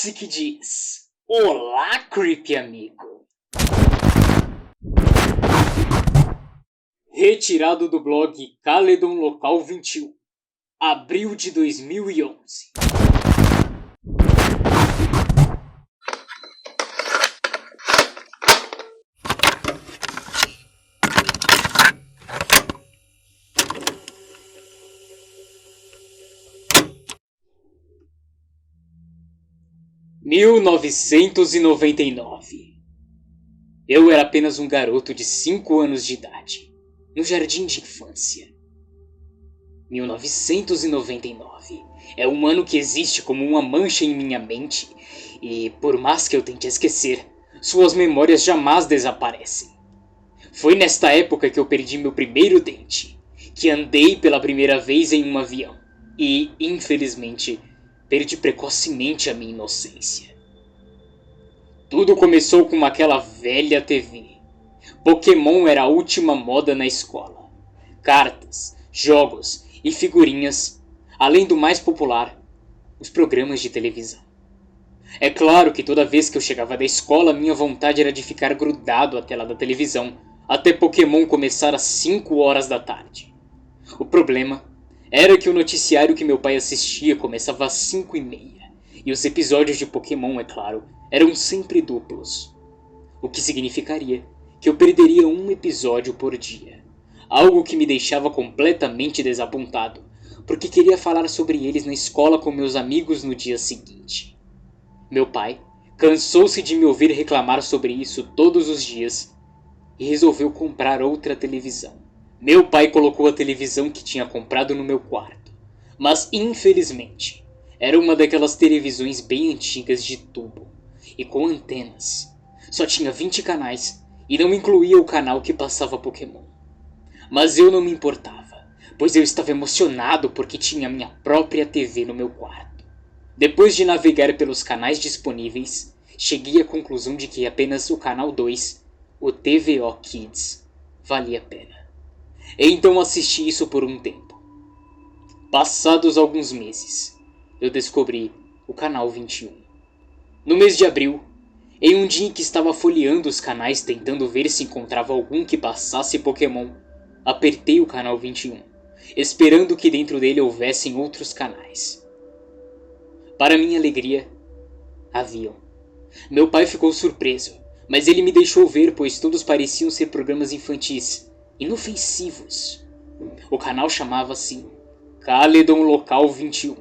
Esse que diz: olá, creepy amigo. Retirado do blog Caledon Local 21, abril de 2011. (1999) Eu era apenas um garoto de 5 anos de idade, no jardim de infância. 1999 é um ano que existe como uma mancha em minha mente e, por mais que eu tente esquecer, suas memórias jamais desaparecem. Foi nesta época que eu perdi meu primeiro dente, que andei pela primeira vez em um avião e, infelizmente, perdi precocemente a minha inocência. Tudo começou com aquela velha TV. Pokémon era a última moda na escola. Cartas, jogos e figurinhas, além do mais popular, os programas de televisão. É claro que toda vez que eu chegava da escola, minha vontade era de ficar grudado à tela da televisão até Pokémon começar às 5 horas da tarde. O problema era que o noticiário que meu pai assistia começava às 5h30, e os episódios de Pokémon, é claro, eram sempre duplos, o que significaria que eu perderia um episódio por dia, algo que me deixava completamente desapontado, porque queria falar sobre eles na escola com meus amigos no dia seguinte. Meu pai cansou-se de me ouvir reclamar sobre isso todos os dias e resolveu comprar outra televisão. Meu pai colocou a televisão que tinha comprado no meu quarto, mas infelizmente era uma daquelas televisões bem antigas de tubo e com antenas. Só tinha 20 canais e não incluía o canal que passava Pokémon. Mas eu não me importava, pois eu estava emocionado porque tinha minha própria TV no meu quarto. Depois de navegar pelos canais disponíveis, cheguei à conclusão de que apenas o canal 2, o TVO Kids, valia a pena. E então assisti isso por um tempo. Passados alguns meses, eu descobri o canal 21. No mês de abril, em um dia em que estava folheando os canais tentando ver se encontrava algum que passasse Pokémon, apertei o canal 21, esperando que dentro dele houvessem outros canais. Para minha alegria, haviam. Meu pai ficou surpreso, mas ele me deixou ver, pois todos pareciam ser programas infantis, inofensivos. O canal chamava-se Caledon Local 21,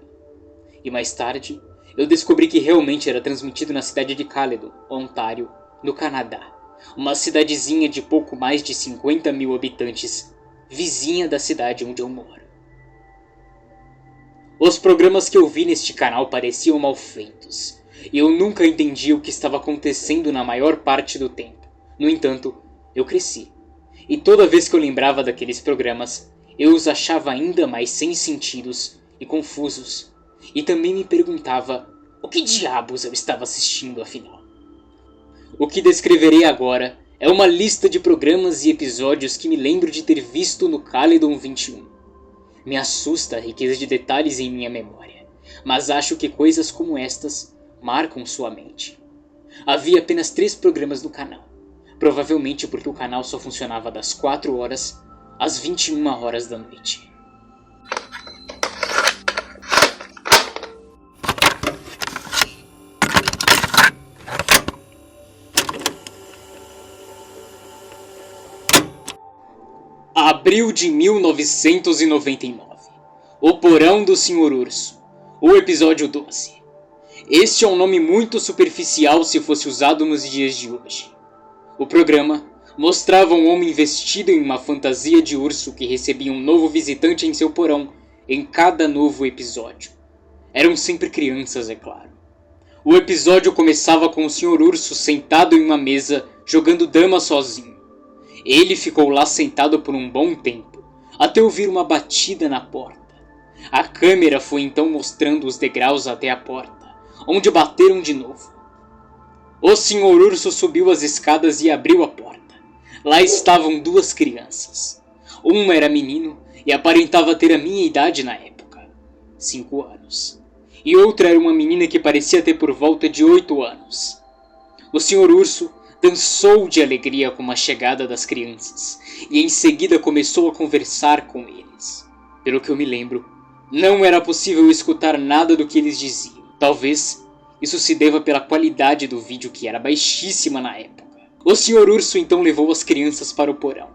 e mais tarde eu descobri que realmente era transmitido na cidade de Caledon, Ontário, no Canadá, uma cidadezinha de pouco mais de 50 mil habitantes, vizinha da cidade onde eu moro. Os programas que eu vi neste canal pareciam mal feitos, e eu nunca entendi o que estava acontecendo na maior parte do tempo. No entanto, eu cresci, e toda vez que eu lembrava daqueles programas, eu os achava ainda mais sem sentidos e confusos, e também me perguntava o que diabos eu estava assistindo afinal. O que descreverei agora é uma lista de programas e episódios que me lembro de ter visto no Caledon 21. Me assusta a riqueza de detalhes em minha memória, mas acho que coisas como estas marcam sua mente. Havia apenas 3 programas no canal, provavelmente porque o canal só funcionava das 4 horas às 21 horas da noite. Abril de 1999. O Porão do Sr. Urso. O episódio 12. Este é um nome muito superficial se fosse usado nos dias de hoje. O programa mostrava um homem vestido em uma fantasia de urso que recebia um novo visitante em seu porão em cada novo episódio. Eram sempre crianças, é claro. O episódio começava com o Sr. Urso sentado em uma mesa jogando dama sozinho. Ele ficou lá sentado por um bom tempo, até ouvir uma batida na porta. A câmera foi então mostrando os degraus até a porta, onde bateram de novo. O Sr. Urso subiu as escadas e abriu a porta. Lá estavam 2 crianças. Uma era menino e aparentava ter a minha idade na época, 5 anos. e outra era uma menina que parecia ter por volta de 8 anos. O Sr. Urso dançou de alegria com a chegada das crianças e em seguida começou a conversar com eles. Pelo que eu me lembro, não era possível escutar nada do que eles diziam. Talvez isso se deva pela qualidade do vídeo, que era baixíssima na época. O Sr. Urso então levou as crianças para o porão,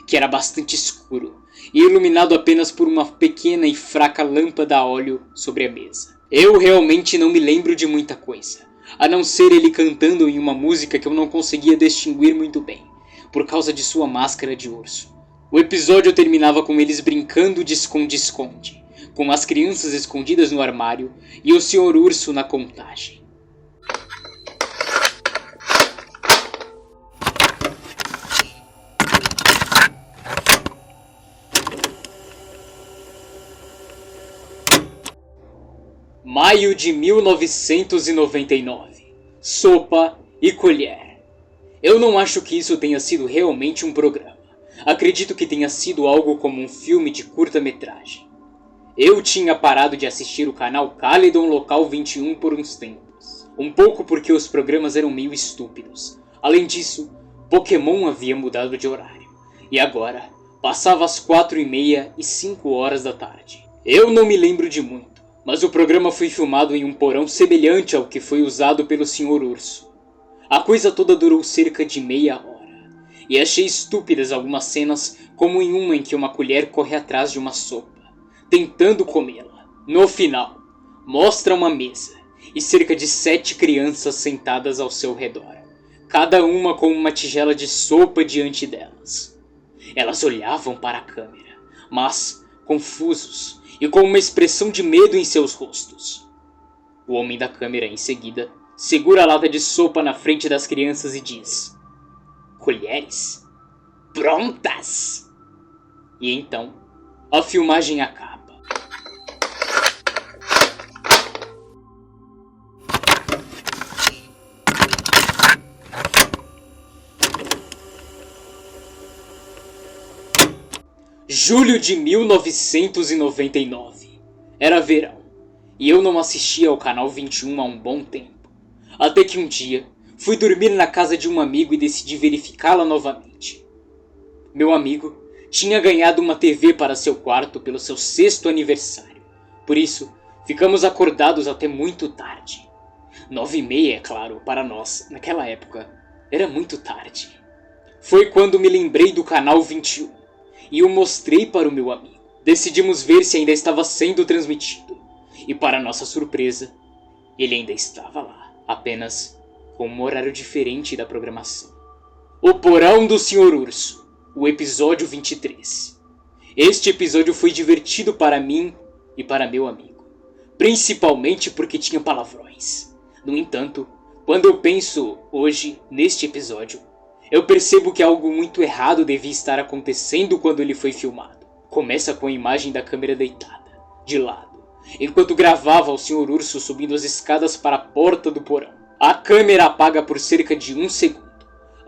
que era bastante escuro e iluminado apenas por uma pequena e fraca lâmpada a óleo sobre a mesa. Eu realmente não me lembro de muita coisa, a não ser ele cantando em uma música que eu não conseguia distinguir muito bem, por causa de sua máscara de urso. O episódio terminava com eles brincando de esconde-esconde, com as crianças escondidas no armário e o Sr. Urso na contagem. Maio de 1999. Sopa e colher. Eu não acho que isso tenha sido realmente um programa. Acredito que tenha sido algo como um filme de curta-metragem. Eu tinha parado de assistir o canal Caledon Local 21 por uns tempos. Um pouco porque os programas eram meio estúpidos. Além disso, Pokémon havia mudado de horário. E agora, passava às 4h30 e 5 horas da tarde. Eu não me lembro de muito, mas o programa foi filmado em um porão semelhante ao que foi usado pelo Sr. Urso. A coisa toda durou cerca de meia hora. E achei estúpidas algumas cenas, como em uma em que uma colher corre atrás de uma sopa, tentando comê-la. No final, mostra uma mesa e cerca de 7 crianças sentadas ao seu redor, cada uma com uma tigela de sopa diante delas. Elas olhavam para a câmera, mas confusos e com uma expressão de medo em seus rostos. O homem da câmera, em seguida, segura a lata de sopa na frente das crianças e diz: "Colheres? Prontas!" E então, a filmagem acaba. Julho de 1999. Era verão, e eu não assistia ao canal 21 há um bom tempo. Até que um dia, fui dormir na casa de um amigo e decidi verificá-la novamente. Meu amigo tinha ganhado uma TV para seu quarto pelo seu 6º aniversário. Por isso, ficamos acordados até muito tarde. 9h30, é claro, para nós, naquela época, era muito tarde. Foi quando me lembrei do canal 21. E o mostrei para o meu amigo. Decidimos ver se ainda estava sendo transmitido. E para nossa surpresa, ele ainda estava lá, apenas com um horário diferente da programação. O Porão do Sr. Urso, o episódio 23. Este episódio foi divertido para mim e para meu amigo, principalmente porque tinha palavrões. No entanto, quando eu penso hoje neste episódio, eu percebo que algo muito errado devia estar acontecendo quando ele foi filmado. Começa com a imagem da câmera deitada, de lado, enquanto gravava o Sr. Urso subindo as escadas para a porta do porão. A câmera apaga por cerca de 1 segundo,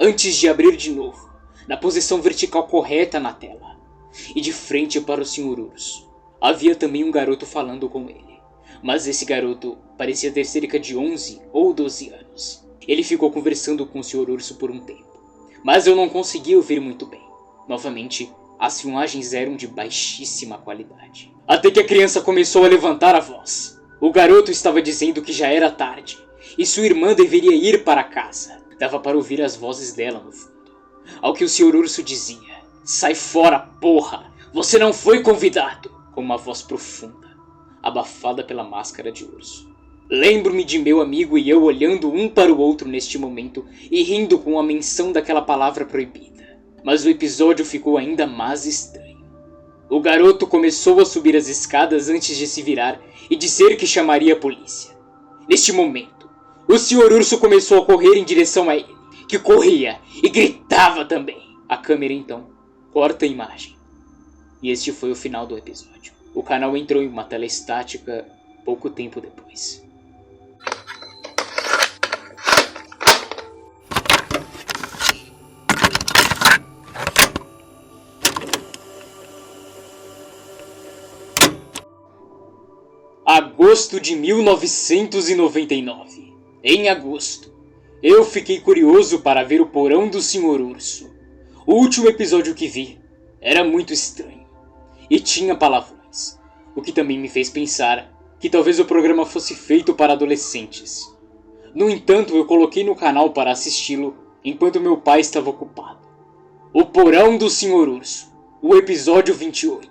antes de abrir de novo, na posição vertical correta na tela, e de frente para o Sr. Urso. Havia também um garoto falando com ele, mas esse garoto parecia ter cerca de 11 ou 12 anos. Ele ficou conversando com o Sr. Urso por um tempo, mas eu não conseguia ouvir muito bem. Novamente, as filmagens eram de baixíssima qualidade. Até que a criança começou a levantar a voz. O garoto estava dizendo que já era tarde, e sua irmã deveria ir para casa. Dava para ouvir as vozes dela no fundo. Ao que o Sr. Urso dizia: "Sai fora, porra! Você não foi convidado!" Com uma voz profunda, abafada pela máscara de urso. Lembro-me de meu amigo e eu olhando um para o outro neste momento e rindo com a menção daquela palavra proibida. Mas o episódio ficou ainda mais estranho. O garoto começou a subir as escadas antes de se virar e dizer que chamaria a polícia. Neste momento, o Sr. Urso começou a correr em direção a ele, que corria e gritava também. A câmera então corta a imagem. E este foi o final do episódio. O canal entrou em uma tela estática pouco tempo depois. Agosto Agosto de 1999. Em agosto, eu fiquei curioso para ver o porão do Sr. Urso. O último episódio que vi era muito estranho e tinha palavrões, o que também me fez pensar que talvez o programa fosse feito para adolescentes. No entanto, eu coloquei no canal para assisti-lo enquanto meu pai estava ocupado. O Porão do Sr. Urso, o episódio 28.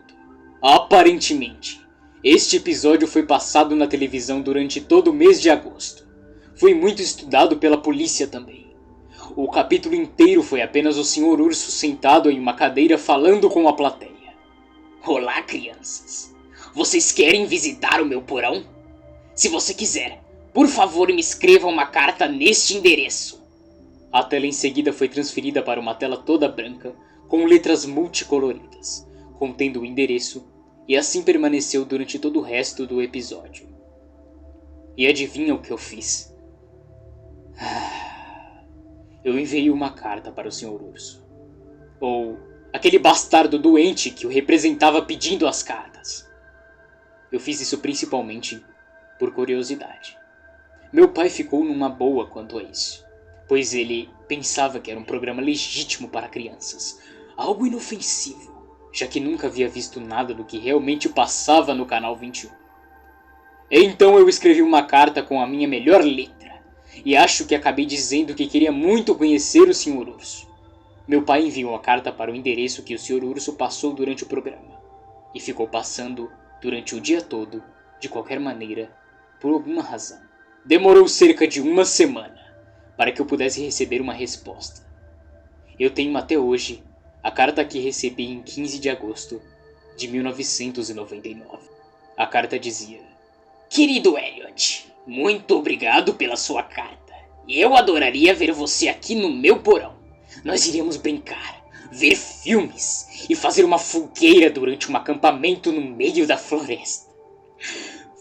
Aparentemente, este episódio foi passado na televisão durante todo o mês de agosto. Foi muito estudado pela polícia também. O capítulo inteiro foi apenas o Sr. Urso sentado em uma cadeira falando com a plateia. Olá, crianças. Vocês querem visitar o meu porão? Se você quiser, por favor me escreva uma carta neste endereço. A tela em seguida foi transferida para uma tela toda branca, com letras multicoloridas, contendo o endereço, e assim permaneceu durante todo o resto do episódio. E adivinha o que eu fiz? Eu enviei uma carta para o Sr. Urso. Ou aquele bastardo doente que o representava pedindo as cartas. Eu fiz isso principalmente por curiosidade. Meu pai ficou numa boa quanto a isso, pois ele pensava que era um programa legítimo para crianças, algo inofensivo, já que nunca havia visto nada do que realmente passava no canal 21. Então eu escrevi uma carta com a minha melhor letra, e acho que acabei dizendo que queria muito conhecer o Sr. Urso. Meu pai enviou a carta para o endereço que o Sr. Urso passou durante o programa, e ficou passando durante o dia todo, de qualquer maneira, por alguma razão. Demorou cerca de uma semana para que eu pudesse receber uma resposta. Eu tenho até hoje a carta que recebi em 15 de agosto de 1999. A carta dizia: Querido Elliot, muito obrigado pela sua carta. Eu adoraria ver você aqui no meu porão. Nós iríamos brincar, ver filmes e fazer uma fogueira durante um acampamento no meio da floresta.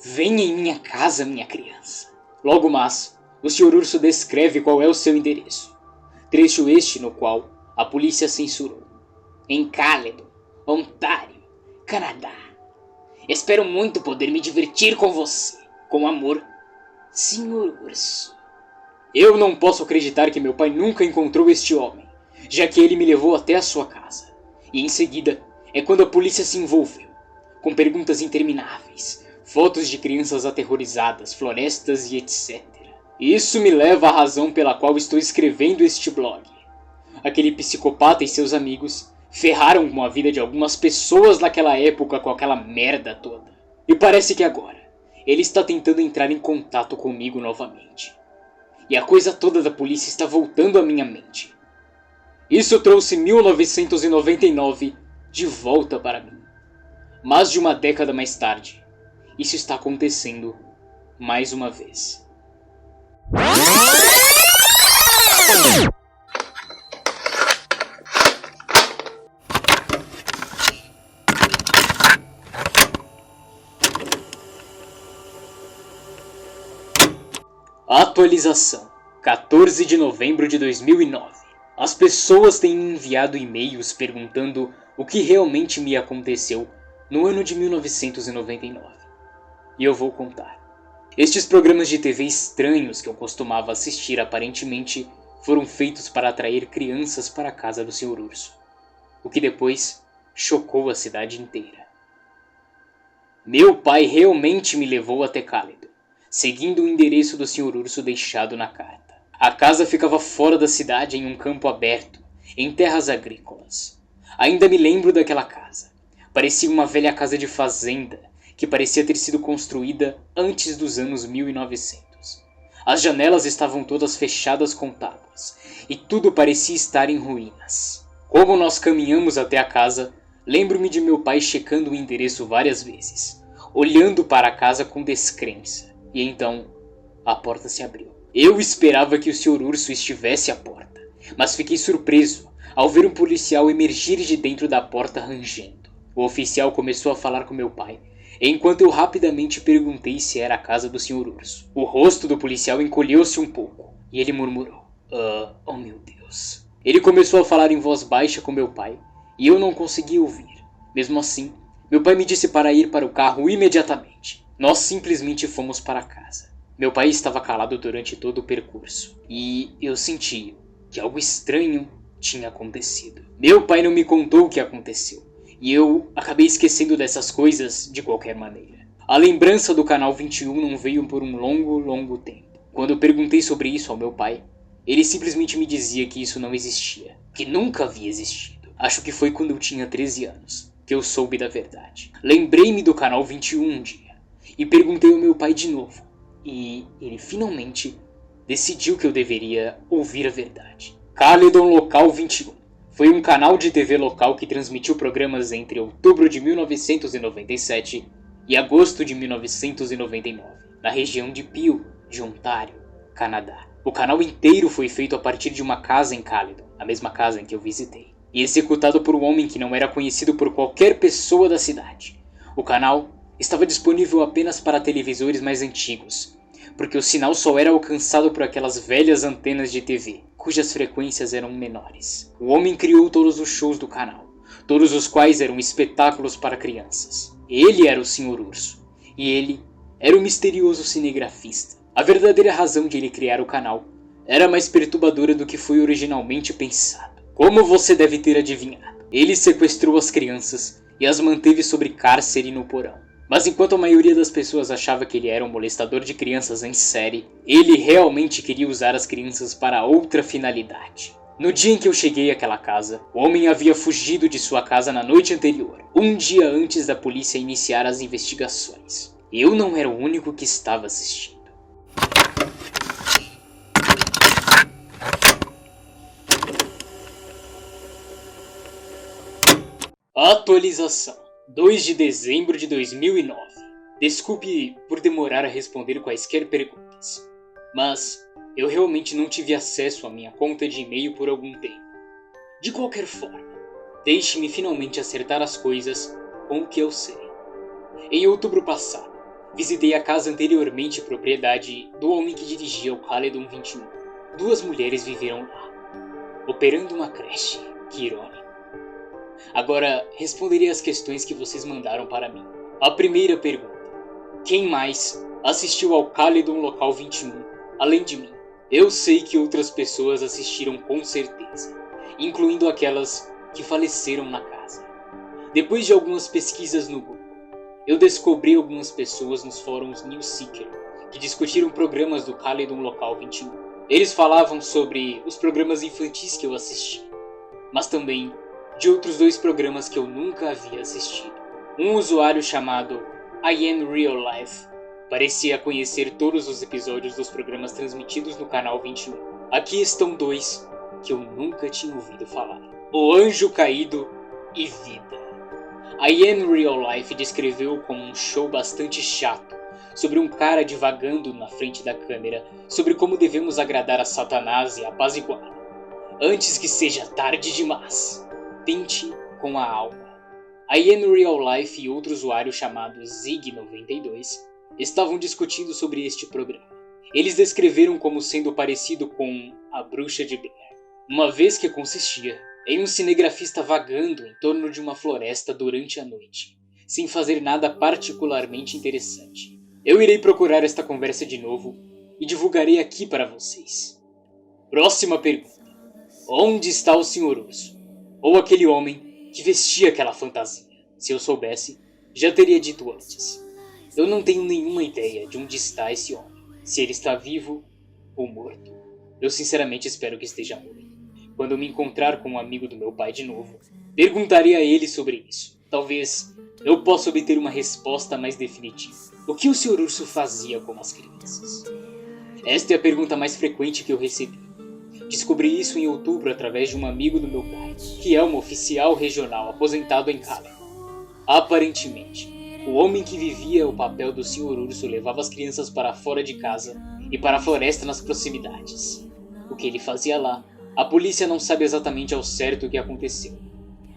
Venha em minha casa, minha criança. Logo mais, o Sr. Urso descreve qual é o seu endereço. Trecho este no qual a polícia censurou. Em Caledon, Ontário, Canadá. Espero muito poder me divertir com você. Com amor, Sr. Urso. Eu não posso acreditar que meu pai nunca encontrou este homem, já que ele me levou até a sua casa. E em seguida é quando a polícia se envolveu, com perguntas intermináveis, fotos de crianças aterrorizadas, florestas e etc. Isso me leva à razão pela qual estou escrevendo este blog. Aquele psicopata e seus amigos ferraram com a vida de algumas pessoas naquela época com aquela merda toda. E parece que agora ele está tentando entrar em contato comigo novamente. E a coisa toda da polícia está voltando à minha mente. Isso trouxe 1999 de volta para mim. Mais de uma década mais tarde, isso está acontecendo mais uma vez. Atualização: 14 de novembro de 2009. As pessoas têm me enviado e-mails perguntando o que realmente me aconteceu no ano de 1999. E eu vou contar. Estes programas de TV estranhos que eu costumava assistir aparentemente foram feitos para atrair crianças para a casa do Sr. Urso, o que depois chocou a cidade inteira. Meu pai realmente me levou até Caledon, seguindo o endereço do Sr. Urso deixado na carta. A casa ficava fora da cidade em um campo aberto, em terras agrícolas. Ainda me lembro daquela casa. Parecia uma velha casa de fazenda, que parecia ter sido construída antes dos anos 1900. As janelas estavam todas fechadas com tábuas, e tudo parecia estar em ruínas. Como nós caminhamos até a casa, lembro-me de meu pai checando o endereço várias vezes, olhando para a casa com descrença, e então a porta se abriu. Eu esperava que o Sr. Urso estivesse à porta, mas fiquei surpreso ao ver um policial emergir de dentro da porta rangendo. O oficial começou a falar com meu pai, enquanto eu rapidamente perguntei se era a casa do Sr. Urso. O rosto do policial encolheu-se um pouco, e ele murmurou: oh meu Deus. Ele começou a falar em voz baixa com meu pai, e eu não conseguia ouvir. Mesmo assim, meu pai me disse para ir para o carro imediatamente. Nós simplesmente fomos para casa. Meu pai estava calado durante todo o percurso, e eu senti que algo estranho tinha acontecido. Meu pai não me contou o que aconteceu, e eu acabei esquecendo dessas coisas de qualquer maneira. A lembrança do canal 21 não veio por um longo tempo. Quando eu perguntei sobre isso ao meu pai, ele simplesmente me dizia que isso não existia, que nunca havia existido. Acho que foi quando eu tinha 13 anos que eu soube da verdade. Lembrei-me do canal 21 um dia e perguntei ao meu pai de novo. E ele finalmente decidiu que eu deveria ouvir a verdade. Caledon Local 21 foi um canal de TV local que transmitiu programas entre outubro de 1997 e agosto de 1999, na região de Peel, de Ontário, Canadá. O canal inteiro foi feito a partir de uma casa em Caledon, a mesma casa em que eu visitei, e executado por um homem que não era conhecido por qualquer pessoa da cidade. O canal estava disponível apenas para televisores mais antigos, porque o sinal só era alcançado por aquelas velhas antenas de TV, cujas frequências eram menores. O homem criou todos os shows do canal, todos os quais eram espetáculos para crianças. Ele era o Sr. Urso, e ele era o misterioso cinegrafista. A verdadeira razão de ele criar o canal era mais perturbadora do que foi originalmente pensado. Como você deve ter adivinhado, ele sequestrou as crianças e as manteve sob cárcere no porão. Mas enquanto a maioria das pessoas achava que ele era um molestador de crianças em série, ele realmente queria usar as crianças para outra finalidade. No dia em que eu cheguei àquela casa, o homem havia fugido de sua casa na noite anterior, um dia antes da polícia iniciar as investigações. Eu não era o único que estava assistindo. Atualização: 2 de dezembro de 2009. Desculpe por demorar a responder quaisquer perguntas, mas eu realmente não tive acesso à minha conta de e-mail por algum tempo. De qualquer forma, deixe-me finalmente acertar as coisas com o que eu sei. Em outubro passado, visitei a casa anteriormente propriedade do homem que dirigia o Caledon 21. 2 mulheres viveram lá, operando uma creche. Que irônico. Agora, responderei as questões que vocês mandaram para mim. A primeira pergunta: quem mais assistiu ao Caledon Local 21, além de mim? Eu sei que outras pessoas assistiram com certeza, incluindo aquelas que faleceram na casa. Depois de algumas pesquisas no Google, eu descobri algumas pessoas nos fóruns Newseeker que discutiram programas do Caledon Local 21. Eles falavam sobre os programas infantis que eu assisti, mas também de outros 2 programas que eu nunca havia assistido. Um usuário chamado I Am Real Life parecia conhecer todos os episódios dos programas transmitidos no canal 21. Aqui estão 2 que eu nunca tinha ouvido falar: O Anjo Caído e Vida. I Am Real Life descreveu como um show bastante chato, sobre um cara divagando na frente da câmera sobre como devemos agradar a Satanás e apaziguá-lo, antes que seja tarde demais. Pinte com a alma. I Am Real Life e outro usuário chamado Zig92 estavam discutindo sobre este programa. Eles descreveram como sendo parecido com A Bruxa de Blair, uma vez que consistia em um cinegrafista vagando em torno de uma floresta durante a noite, sem fazer nada particularmente interessante. Eu irei procurar esta conversa de novo e divulgarei aqui para vocês. Próxima pergunta: onde está o Sr. Urso? Ou aquele homem que vestia aquela fantasia? Se eu soubesse, já teria dito antes. Eu não tenho nenhuma ideia de onde está esse homem, se ele está vivo ou morto. Eu sinceramente espero que esteja morto. Quando eu me encontrar com um amigo do meu pai de novo, perguntarei a ele sobre isso. Talvez eu possa obter uma resposta mais definitiva. O que o Sr. Urso fazia com as crianças? Esta é a pergunta mais frequente que eu recebi. Descobri isso em outubro através de um amigo do meu pai, que é um oficial regional aposentado em Caledon. Aparentemente, o homem que vivia o papel do Sr. Urso levava as crianças para fora de casa e para a floresta nas proximidades. O que ele fazia lá, a polícia não sabe exatamente ao certo o que aconteceu.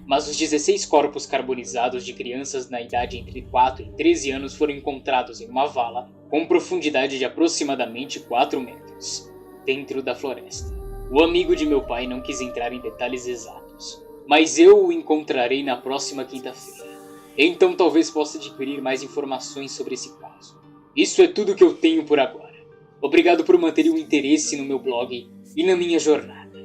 Mas os 16 corpos carbonizados de crianças na idade entre 4 e 13 anos foram encontrados em uma vala com profundidade de aproximadamente 4 metros, dentro da floresta. O amigo de meu pai não quis entrar em detalhes exatos, mas eu o encontrarei na próxima quinta-feira. Então talvez possa adquirir mais informações sobre esse caso. Isso é tudo que eu tenho por agora. Obrigado por manter o interesse no meu blog e na minha jornada.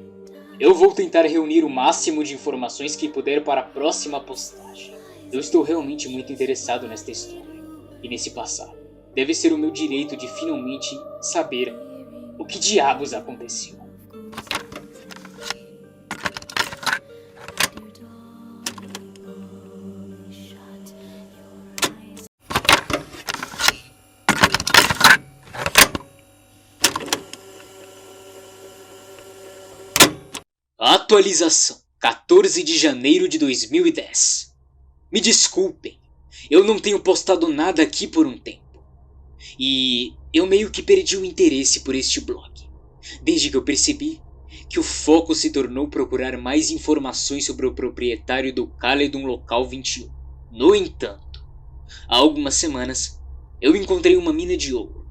Eu vou tentar reunir o máximo de informações que puder para a próxima postagem. Eu estou realmente muito interessado nesta história e nesse passado. Deve ser o meu direito de finalmente saber o que diabos aconteceu. Atualização 14 de janeiro de 2010. Me desculpem, eu não tenho postado nada aqui por um tempo. E eu meio que perdi o interesse por este blog, desde que eu percebi que o foco se tornou procurar mais informações sobre o proprietário do Caledon Local 21. No entanto, há algumas semanas, eu encontrei uma mina de ouro.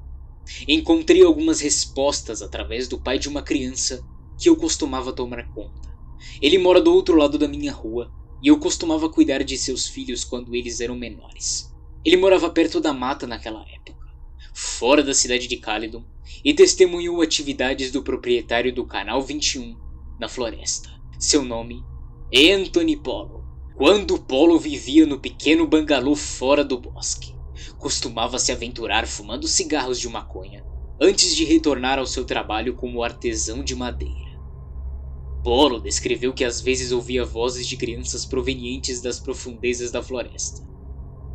Encontrei algumas respostas através do pai de uma criança que eu costumava tomar conta. Ele mora do outro lado da minha rua e eu costumava cuidar de seus filhos quando eles eram menores. Ele morava perto da mata naquela época, fora da cidade de Caledon, e testemunhou atividades do proprietário do Canal 21 na floresta. Seu nome é Anthony Polo. Quando Polo vivia no pequeno bangalô fora do bosque, costumava se aventurar fumando cigarros de maconha antes de retornar ao seu trabalho como artesão de madeira. Polo descreveu que às vezes ouvia vozes de crianças provenientes das profundezas da floresta,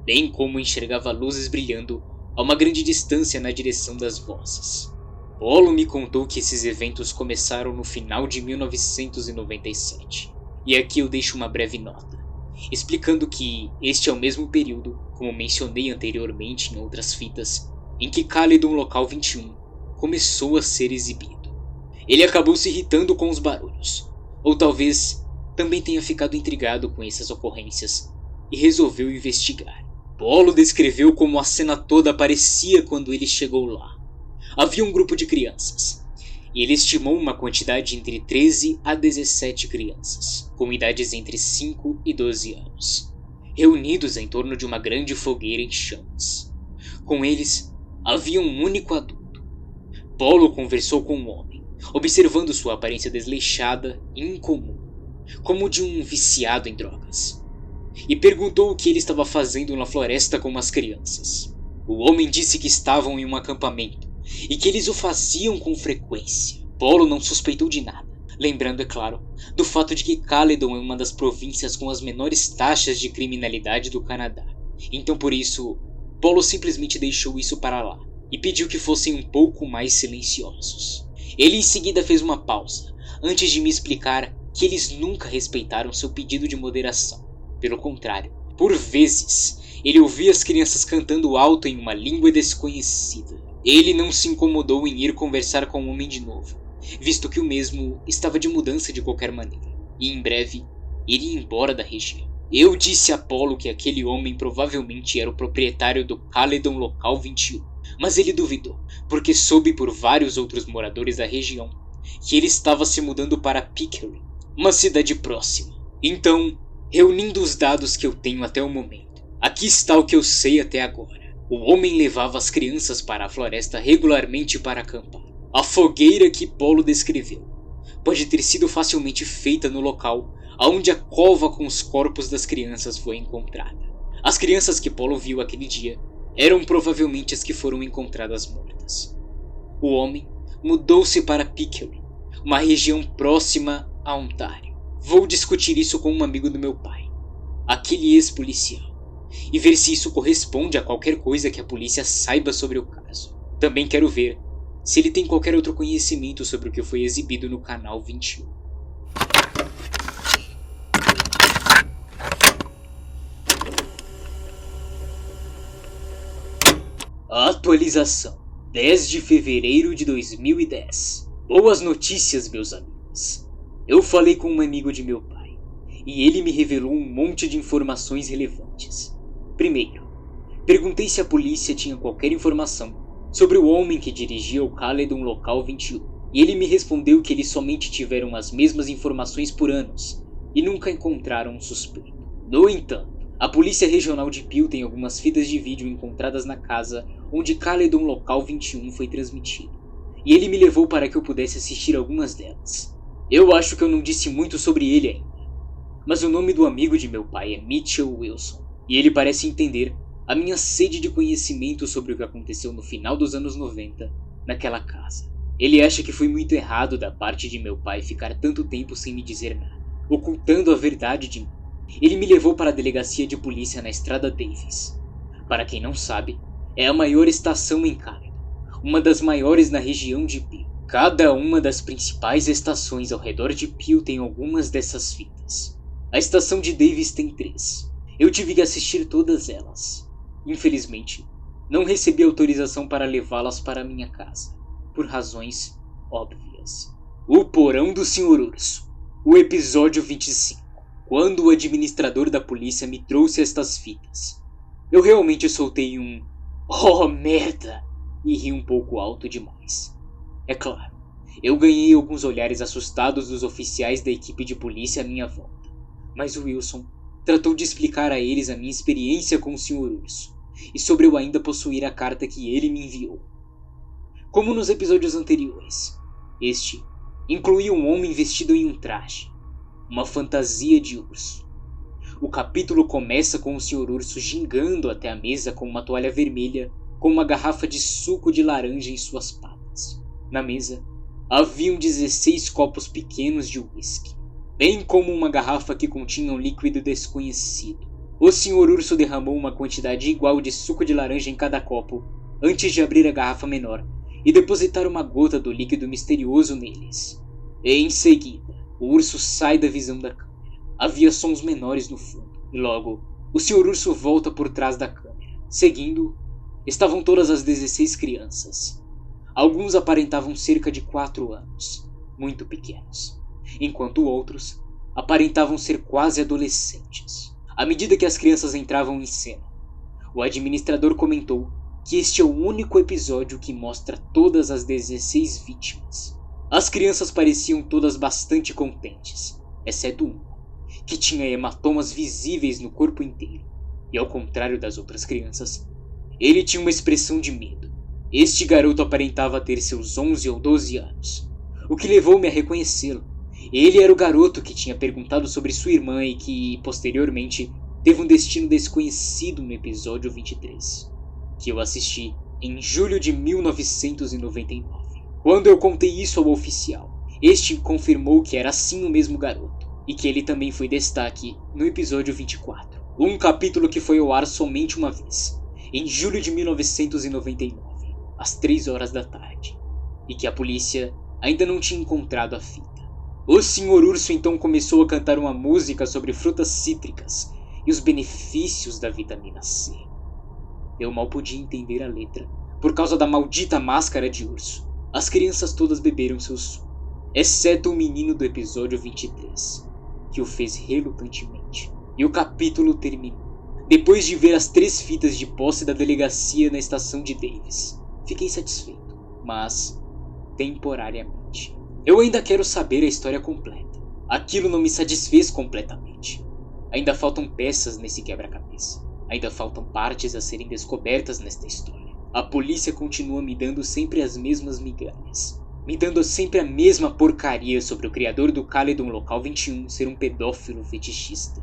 bem como enxergava luzes brilhando a uma grande distância na direção das vozes. Polo me contou que esses eventos começaram no final de 1997, e aqui eu deixo uma breve nota, explicando que este é o mesmo período, como mencionei anteriormente em outras fitas, em que Caledon Local 21 começou a ser exibido. Ele acabou se irritando com os barulhos, ou talvez também tenha ficado intrigado com essas ocorrências e resolveu investigar. Polo descreveu como a cena toda parecia quando ele chegou lá. Havia um grupo de crianças, e ele estimou uma quantidade entre 13 a 17 crianças, com idades entre 5 e 12 anos, reunidos em torno de uma grande fogueira em chamas. Com eles, havia um único adulto. Polo conversou com um homem, observando sua aparência desleixada e incomum, como de um viciado em drogas, e perguntou o que ele estava fazendo na floresta com as crianças. O homem disse que estavam em um acampamento e que eles o faziam com frequência. Polo não suspeitou de nada, lembrando, é claro, do fato de que Caledon é uma das províncias com as menores taxas de criminalidade do Canadá. Então por isso, Polo simplesmente deixou isso para lá e pediu que fossem um pouco mais silenciosos. Ele em seguida fez uma pausa, antes de me explicar que eles nunca respeitaram seu pedido de moderação. Pelo contrário, por vezes, ele ouvia as crianças cantando alto em uma língua desconhecida. Ele não se incomodou em ir conversar com o homem de novo, visto que o mesmo estava de mudança de qualquer maneira, e em breve iria embora da região. Eu disse a Polo que aquele homem provavelmente era o proprietário do Caledon Local 21, mas ele duvidou, porque soube por vários outros moradores da região que ele estava se mudando para Pickering, uma cidade próxima. Então, reunindo os dados que eu tenho até o momento, aqui está o que eu sei até agora. O homem levava as crianças para a floresta regularmente para acampar. A fogueira que Polo descreveu pode ter sido facilmente feita no local onde a cova com os corpos das crianças foi encontrada. As crianças que Polo viu aquele dia eram provavelmente as que foram encontradas mortas. O homem mudou-se para Pickering, uma região próxima a Ontário. Vou discutir isso com um amigo do meu pai, aquele ex-policial, e ver se isso corresponde a qualquer coisa que a polícia saiba sobre o caso. Também quero ver se ele tem qualquer outro conhecimento sobre o que foi exibido no Canal 21. Atualização 10 de fevereiro de 2010. Boas notícias, meus amigos. Eu falei com um amigo de meu pai, e ele me revelou um monte de informações relevantes. Primeiro, perguntei se a polícia tinha qualquer informação sobre o homem que dirigia o Caledon Local 21, e ele me respondeu que eles somente tiveram as mesmas informações por anos, e nunca encontraram um suspeito. No entanto, A polícia regional de Peel tem algumas fitas de vídeo encontradas na casa onde Caledon Local 21 foi transmitido, e ele me levou para que eu pudesse assistir algumas delas. Eu acho que eu não disse muito sobre ele ainda, mas o nome do amigo de meu pai é Mitchell Wilson, e ele parece entender a minha sede de conhecimento sobre o que aconteceu no final dos anos 90 naquela casa. Ele acha que foi muito errado da parte de meu pai ficar tanto tempo sem me dizer nada, ocultando a verdade de mim. Ele me levou para a delegacia de polícia na Estrada Davis. Para quem não sabe, é a maior estação em Caledon, uma das maiores na região de Peel. Cada uma das principais estações ao redor de Peel tem algumas dessas fitas. A estação de Davis tem 3. Eu tive que assistir todas elas. Infelizmente, não recebi autorização para levá-las para minha casa, por razões óbvias. O Porão do Sr. Urso, o episódio 25. Quando o administrador da polícia me trouxe estas fitas, eu realmente soltei um "oh merda" e ri um pouco alto demais. É claro, eu ganhei alguns olhares assustados dos oficiais da equipe de polícia à minha volta, mas o Wilson tratou de explicar a eles a minha experiência com o Sr. Urso e sobre eu ainda possuir a carta que ele me enviou. Como nos episódios anteriores, este incluía um homem vestido em um traje, uma fantasia de urso. O capítulo começa com o Sr. Urso gingando até a mesa com uma toalha vermelha com uma garrafa de suco de laranja em suas patas. Na mesa, haviam 16 copos pequenos de uísque, bem como uma garrafa que continha um líquido desconhecido. O Sr. Urso derramou uma quantidade igual de suco de laranja em cada copo antes de abrir a garrafa menor e depositar uma gota do líquido misterioso neles. Em seguida, o urso sai da visão da câmera. Havia sons menores no fundo, e logo, o Sr. Urso volta por trás da câmera. Seguindo, estavam todas as 16 crianças. Alguns aparentavam cerca de 4 anos, muito pequenos, enquanto outros aparentavam ser quase adolescentes. À medida que as crianças entravam em cena, o administrador comentou que este é o único episódio que mostra todas as 16 vítimas. As crianças pareciam todas bastante contentes, exceto uma, que tinha hematomas visíveis no corpo inteiro, e ao contrário das outras crianças, ele tinha uma expressão de medo. Este garoto aparentava ter seus 11 ou 12 anos, o que levou-me a reconhecê-lo. Ele era o garoto que tinha perguntado sobre sua irmã e que, posteriormente, teve um destino desconhecido no episódio 23, que eu assisti em julho de 1999. Quando eu contei isso ao oficial, este confirmou que era sim o mesmo garoto, e que ele também foi destaque no episódio 24, um capítulo que foi ao ar somente uma vez, em julho de 1999, às 3 horas da tarde, e que a polícia ainda não tinha encontrado a fita. O Sr. Urso então começou a cantar uma música sobre frutas cítricas e os benefícios da vitamina C. Eu mal podia entender a letra, por causa da maldita máscara de urso. As crianças todas beberam seu suco, exceto o menino do episódio 23, que o fez relutantemente. E o capítulo terminou. Depois de ver as 3 fitas de posse da delegacia na estação de Davis, fiquei satisfeito, mas temporariamente. Eu ainda quero saber a história completa. Aquilo não me satisfez completamente. Ainda faltam peças nesse quebra-cabeça. Ainda faltam partes a serem descobertas nesta história. A polícia continua me dando sempre as mesmas migalhas, me dando sempre a mesma porcaria sobre o criador do Caledon Local 21 ser um pedófilo fetichista,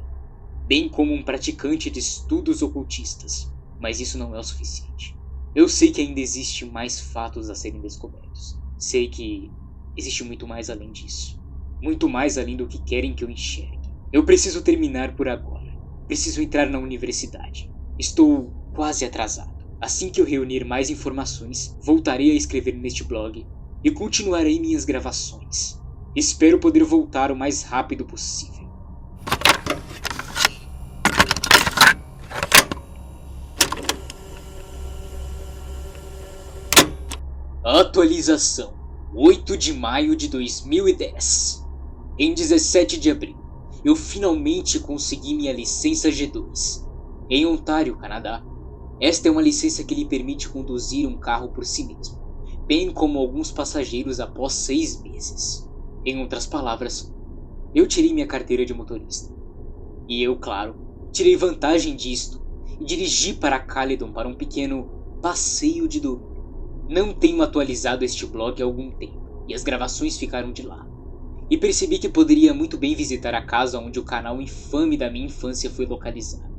bem como um praticante de estudos ocultistas, mas isso não é o suficiente. Eu sei que ainda existe mais fatos a serem descobertos. Sei que existe muito mais além disso, muito mais além do que querem que eu enxergue. Eu preciso terminar por agora. Preciso entrar na universidade. Estou quase atrasado. Assim que eu reunir mais informações, voltarei a escrever neste blog e continuarei minhas gravações. Espero poder voltar o mais rápido possível. Atualização: 8 de maio de 2010. Em 17 de abril, eu finalmente consegui minha licença G2. Em Ontário, Canadá, esta é uma licença que lhe permite conduzir um carro por si mesmo, bem como alguns passageiros após 6 meses. Em outras palavras, eu tirei minha carteira de motorista. E eu, claro, Tirei vantagem disto e dirigi para Caledon para um pequeno passeio de domingo. Não tenho atualizado este blog há algum tempo, e as gravações ficaram de lado. E percebi que poderia muito bem visitar a casa onde o canal infame da minha infância foi localizado.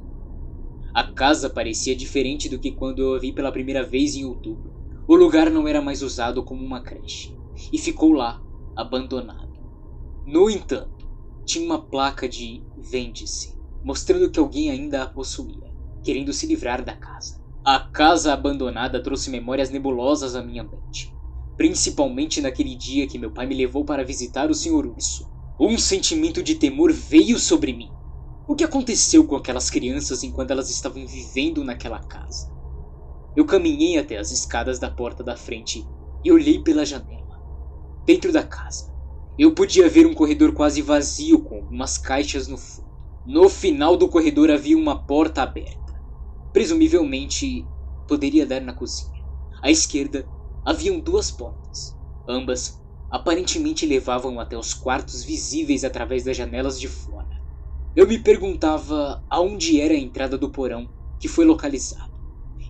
A casa parecia diferente do que quando eu a vi pela primeira vez em outubro. O lugar não era mais usado como uma creche, e ficou lá, abandonado. No entanto, tinha uma placa de "Vende-se", mostrando que alguém ainda a possuía, querendo se livrar da casa. A casa abandonada trouxe memórias nebulosas à minha mente, principalmente naquele dia que meu pai me levou para visitar o Sr. Urso. Um sentimento de temor veio sobre mim. O que aconteceu com aquelas crianças enquanto elas estavam vivendo naquela casa? Eu caminhei até as escadas da porta da frente e olhei pela janela. Dentro da casa, eu podia ver um corredor quase vazio com algumas caixas no fundo. No final do corredor havia uma porta aberta. Presumivelmente, poderia dar na cozinha. À esquerda, haviam duas portas. Ambas, aparentemente, levavam até os quartos visíveis através das janelas de fora. Eu me perguntava aonde era a entrada do porão que foi localizado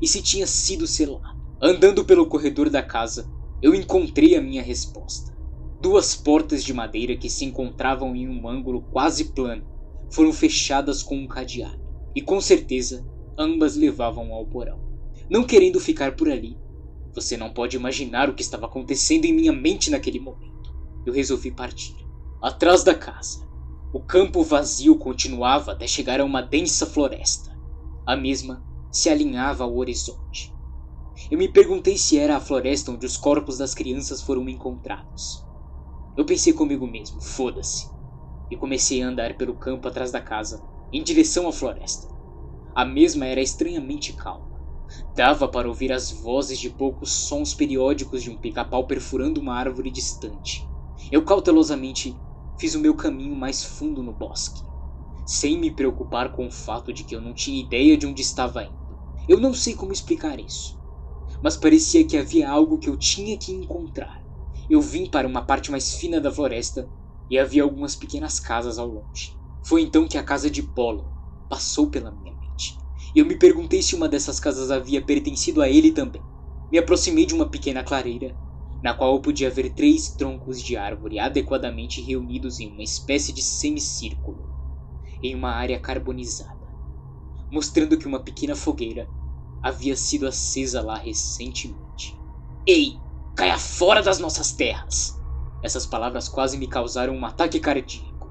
e se tinha sido selado. Andando pelo corredor da casa, eu encontrei a minha resposta. Duas portas de madeira que se encontravam em um ângulo quase plano foram fechadas com um cadeado, e com certeza ambas levavam ao porão. Não querendo ficar por ali, você não pode imaginar o que estava acontecendo em minha mente naquele momento. Eu resolvi partir. Atrás da casa, o campo vazio continuava até chegar a uma densa floresta. A mesma se alinhava ao horizonte. Eu me perguntei se era a floresta onde os corpos das crianças foram encontrados. Eu pensei comigo mesmo, foda-se, e comecei a andar pelo campo atrás da casa, em direção à floresta. A mesma era estranhamente calma. Dava para ouvir as vozes de poucos sons periódicos de um pica-pau perfurando uma árvore distante. Eu cautelosamente fiz o meu caminho mais fundo no bosque, sem me preocupar com o fato de que eu não tinha ideia de onde estava indo. Eu não sei como explicar isso, mas parecia que havia algo que eu tinha que encontrar. Eu vim para uma parte mais fina da floresta e havia algumas pequenas casas ao longe. Foi então que a casa de Polo passou pela minha mente. E eu me perguntei se uma dessas casas havia pertencido a ele também. Me aproximei de uma pequena clareira, na qual eu podia ver 3 troncos de árvore adequadamente reunidos em uma espécie de semicírculo, em uma área carbonizada, mostrando que uma pequena fogueira havia sido acesa lá recentemente. Ei, caia fora das nossas terras! Essas palavras quase me causaram um ataque cardíaco.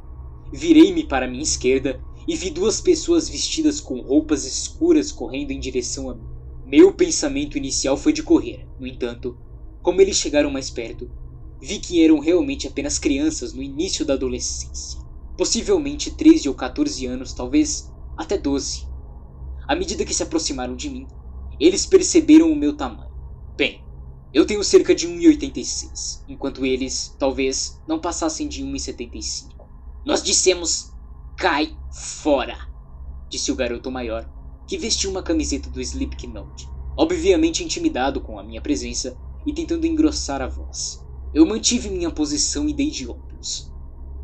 Virei-me para minha esquerda e vi 2 pessoas vestidas com roupas escuras correndo em direção a mim. Meu pensamento inicial foi de correr. No entanto, como eles chegaram mais perto, vi que eram realmente apenas crianças no início da adolescência. Possivelmente 13 ou 14 anos, talvez até 12. À medida que se aproximaram de mim, eles perceberam o meu tamanho. Bem, eu tenho cerca de 1,86, enquanto eles, talvez, não passassem de 1,75. Nós dissemos, cai fora, disse o garoto maior, que vestiu uma camiseta do Slipknot, obviamente intimidado com a minha presença e tentando engrossar a voz. Eu mantive minha posição e dei de ombros.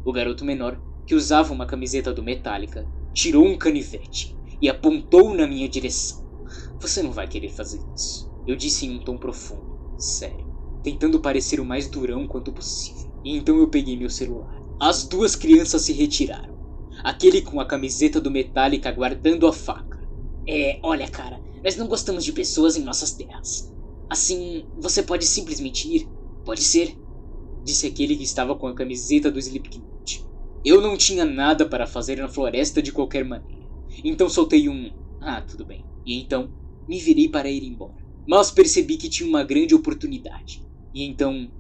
O garoto menor, que usava uma camiseta do Metallica, tirou um canivete e apontou na minha direção. Você não vai querer fazer isso, eu disse em um tom profundo, sério, tentando parecer o mais durão quanto possível. E então eu peguei meu celular. As 2 crianças se retiraram. Aquele com a camiseta do Metallica guardando a faca. Olha cara, nós não gostamos de pessoas em nossas terras. Assim, você pode simplesmente ir, pode ser? Disse aquele que estava com a camiseta do Slipknot. Eu não tinha nada para fazer na floresta de qualquer maneira. Então soltei um, tudo bem. E então, me virei para ir embora. Mas percebi que tinha uma grande oportunidade. E então,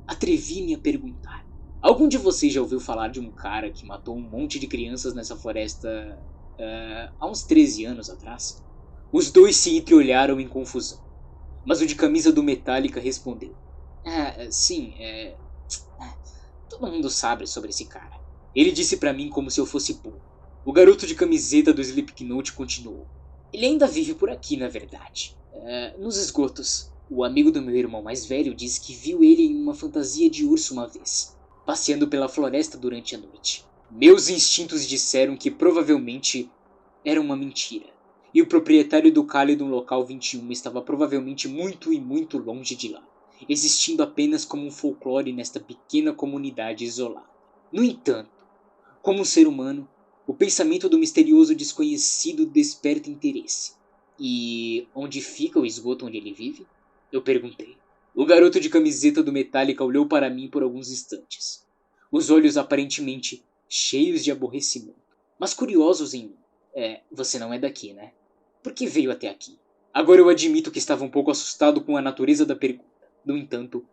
atrevi-me a perguntar. Algum de vocês já ouviu falar de um cara que matou um monte de crianças nessa floresta há uns 13 anos atrás? Os 2 se entreolharam em confusão. Mas o de camisa do Metallica respondeu. Sim, todo mundo sabe sobre esse cara. Ele disse pra mim como se eu fosse burro. O garoto de camiseta do Slipknot continuou. Ele ainda vive por aqui, na verdade. Nos esgotos. O amigo do meu irmão mais velho disse que viu ele em uma fantasia de urso uma vez, passeando pela floresta durante a noite. Meus instintos disseram que provavelmente era uma mentira. E o proprietário do Caledon Local 21 estava provavelmente muito e muito longe de lá, existindo apenas como um folclore nesta pequena comunidade isolada. No entanto, como um ser humano, o pensamento do misterioso desconhecido desperta interesse. E onde fica o esgoto onde ele vive? Eu perguntei. O garoto de camiseta do Metallica olhou para mim por alguns instantes, os olhos aparentemente cheios de aborrecimento, mas curiosos em mim. Você não é daqui, né? Por que veio até aqui? Agora eu admito que estava um pouco assustado com a natureza da pergunta. No entanto,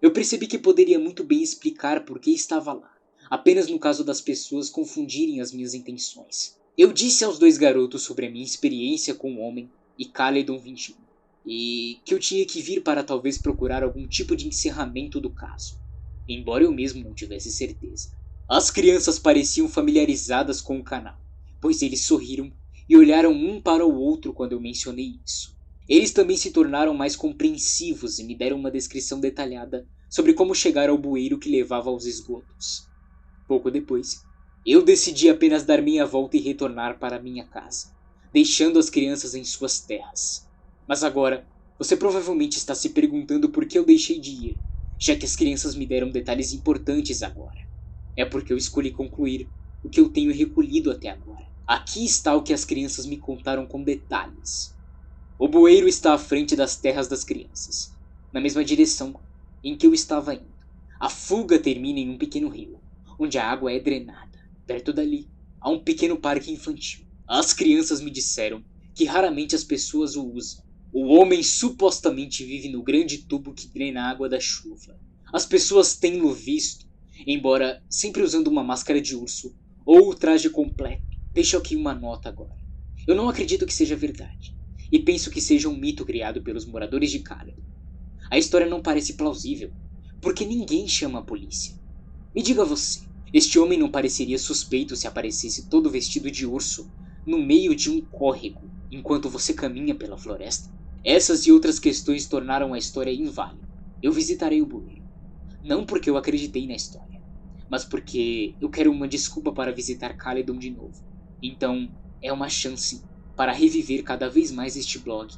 eu percebi que poderia muito bem explicar por que estava lá, apenas no caso das pessoas confundirem as minhas intenções. Eu disse aos dois garotos sobre a minha experiência com o homem e Caledon 21, e que eu tinha que vir para talvez procurar algum tipo de encerramento do caso, embora eu mesmo não tivesse certeza. As crianças pareciam familiarizadas com o canal, pois eles sorriram e olharam um para o outro quando eu mencionei isso. Eles também se tornaram mais compreensivos e me deram uma descrição detalhada sobre como chegar ao bueiro que levava aos esgotos. Pouco depois, eu decidi apenas dar meia volta e retornar para minha casa, deixando as crianças em suas terras. Mas agora, você provavelmente está se perguntando por que eu deixei de ir, já que as crianças me deram detalhes importantes agora. É porque eu escolhi concluir o que eu tenho recolhido até agora. Aqui está o que as crianças me contaram com detalhes. O bueiro está à frente das terras das crianças, na mesma direção em que eu estava indo. A fuga termina em um pequeno rio, onde a água é drenada. Perto dali, há um pequeno parque infantil. As crianças me disseram que raramente as pessoas o usam. O homem supostamente vive no grande tubo que drena a água da chuva. As pessoas têm-lo visto, embora sempre usando uma máscara de urso ou o traje completo. Deixo aqui uma nota agora. Eu não acredito que seja verdade, e penso que seja um mito criado pelos moradores de Caledon. A história não parece plausível, porque ninguém chama a polícia. Me diga você, este homem não pareceria suspeito se aparecesse todo vestido de urso no meio de um córrego, enquanto você caminha pela floresta? Essas e outras questões tornaram a história inválida. Eu visitarei o bueiro, não porque eu acreditei na história, mas porque eu quero uma desculpa para visitar Caledon de novo. Então, é uma chance para reviver cada vez mais este blog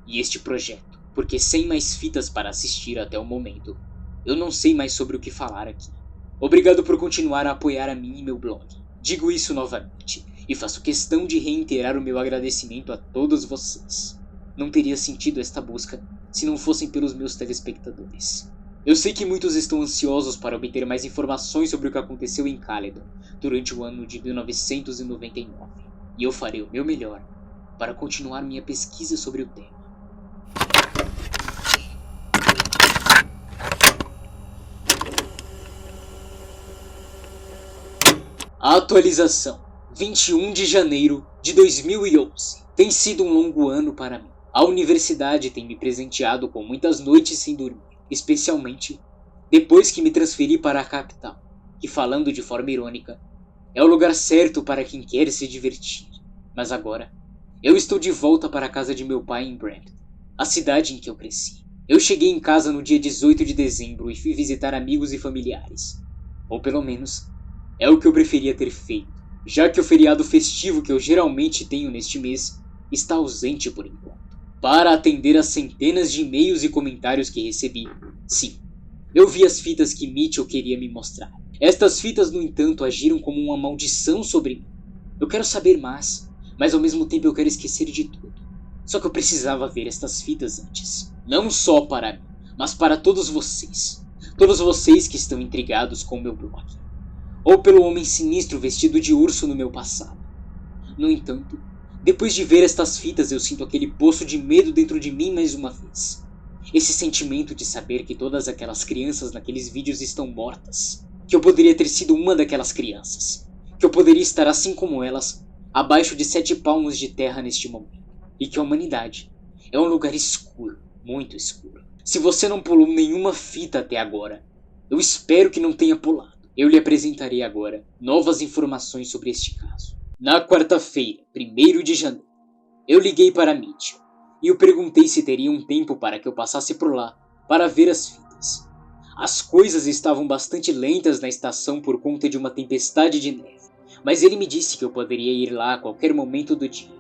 e este projeto, porque sem mais fitas para assistir até o momento, eu não sei mais sobre o que falar aqui. Obrigado por continuar a apoiar a mim e meu blog. Digo isso novamente, e faço questão de reiterar o meu agradecimento a todos vocês. Não teria sentido esta busca se não fossem pelos meus telespectadores. Eu sei que muitos estão ansiosos para obter mais informações sobre o que aconteceu em Caledon durante o ano de 1999, e eu farei o meu melhor para continuar minha pesquisa sobre o tema. A atualização, 21 de janeiro de 2011. Tem sido um longo ano para mim. A universidade tem me presenteado com muitas noites sem dormir, especialmente depois que me transferi para a capital, que, falando de forma irônica, é o lugar certo para quem quer se divertir. Mas agora, eu estou de volta para a casa de meu pai em Brampton, a cidade em que eu cresci. Eu cheguei em casa no dia 18 de dezembro e fui visitar amigos e familiares. Ou pelo menos, é o que eu preferia ter feito, já que o feriado festivo que eu geralmente tenho neste mês está ausente por enquanto. Para atender às centenas de e-mails e comentários que recebi, sim, eu vi as fitas que Mitchell queria me mostrar. Estas fitas, no entanto, agiram como uma maldição sobre mim. Eu quero saber mais, mas ao mesmo tempo eu quero esquecer de tudo. Só que eu precisava ver estas fitas antes. Não só para mim, mas para todos vocês. Todos vocês que estão intrigados com o meu blog. Ou pelo homem sinistro vestido de urso no meu passado. No entanto, depois de ver estas fitas eu sinto aquele poço de medo dentro de mim mais uma vez. Esse sentimento de saber que todas aquelas crianças naqueles vídeos estão mortas. Que eu poderia ter sido uma daquelas crianças. Que eu poderia estar assim como elas, abaixo de 7 palmos de terra neste momento. E que a humanidade é um lugar escuro, muito escuro. Se você não pulou nenhuma fita até agora, eu espero que não tenha pulado. Eu lhe apresentarei agora novas informações sobre este caso. Na quarta-feira, 1º de janeiro, eu liguei para Mitchell e o perguntei se teria um tempo para que eu passasse por lá para ver as fitas. As coisas estavam bastante lentas na estação por conta de uma tempestade de neve, Mas ele me disse que eu poderia ir lá a qualquer momento do dia.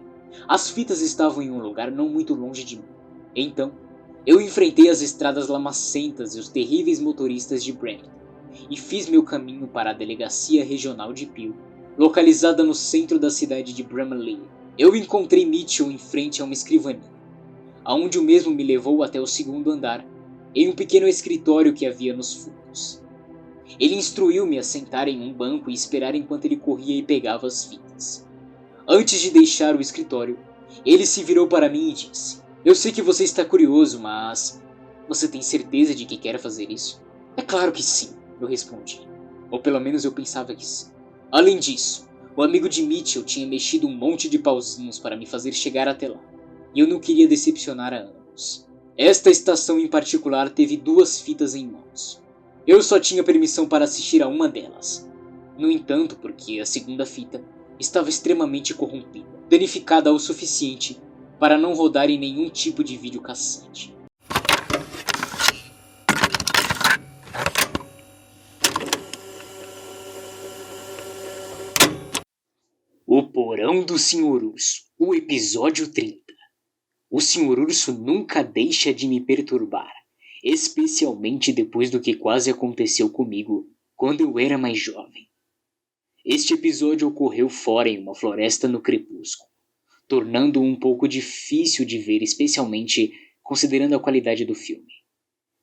As fitas estavam em um lugar não muito longe de mim. Então, eu enfrentei as estradas lamacentas e os terríveis motoristas de Brandon e fiz meu caminho para a delegacia regional de Peel, localizada no centro da cidade de Bramley. Eu encontrei Mitchell em frente a uma escrivaninha, aonde o mesmo me levou até o segundo andar, em um pequeno escritório que havia nos fundos. Ele instruiu-me a sentar em um banco e esperar enquanto ele corria e pegava as fitas. Antes de deixar o escritório, ele se virou para mim e disse: "Eu sei que você está curioso, mas você tem certeza de que quer fazer isso?" "É claro que sim", eu respondi. Ou pelo menos eu pensava que sim. Além disso, o amigo de Mitchell tinha mexido um monte de pauzinhos para me fazer chegar até lá, e eu não queria decepcionar a ambos. Esta estação em particular teve 2 fitas em mãos. Eu só tinha permissão para assistir a uma delas. No entanto, porque a segunda fita estava extremamente corrompida, danificada o suficiente para não rodar em nenhum tipo de videocassete. O Porão do Sr. Urso, o episódio 30. O Sr. Urso nunca deixa de me perturbar, especialmente depois do que quase aconteceu comigo quando eu era mais jovem. Este episódio ocorreu fora em uma floresta no crepúsculo, tornando-o um pouco difícil de ver, especialmente considerando a qualidade do filme.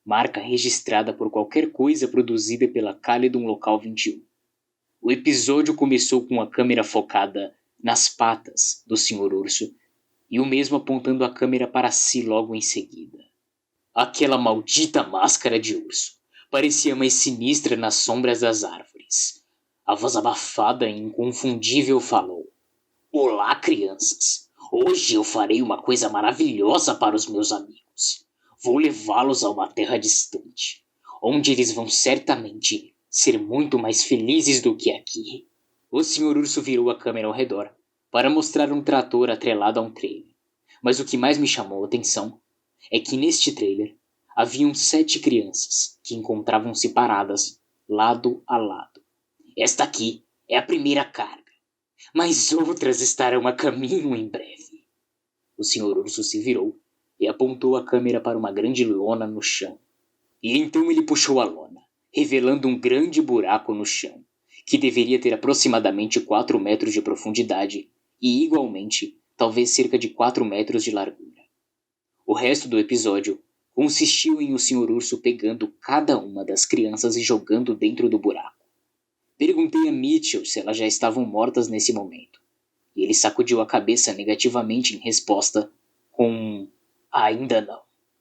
Marca registrada por qualquer coisa produzida pela Caledon Local 21. O episódio começou com a câmera focada nas patas do Sr. Urso e o mesmo apontando a câmera para si logo em seguida. Aquela maldita máscara de urso parecia mais sinistra nas sombras das árvores. A voz abafada e inconfundível falou: "Olá, crianças! Hoje eu farei uma coisa maravilhosa para os meus amigos. Vou levá-los a uma terra distante, onde eles vão certamente ser muito mais felizes do que aqui." O Sr. Urso virou a câmera ao redor para mostrar um trator atrelado a um trailer. Mas o que mais me chamou a atenção é que neste trailer haviam 7 crianças que encontravam-se paradas lado a lado. "Esta aqui é a primeira carga, mas outras estarão a caminho em breve." O Sr. Urso se virou e apontou a câmera para uma grande lona no chão. E então ele puxou a lona, revelando um grande buraco no chão, que deveria ter aproximadamente 4 metros de profundidade e, igualmente, talvez cerca de 4 metros de largura. O resto do episódio consistiu em o Sr. Urso pegando cada uma das crianças e jogando dentro do buraco. Perguntei a Mitchell se elas já estavam mortas nesse momento, e ele sacudiu a cabeça negativamente em resposta com "ainda não."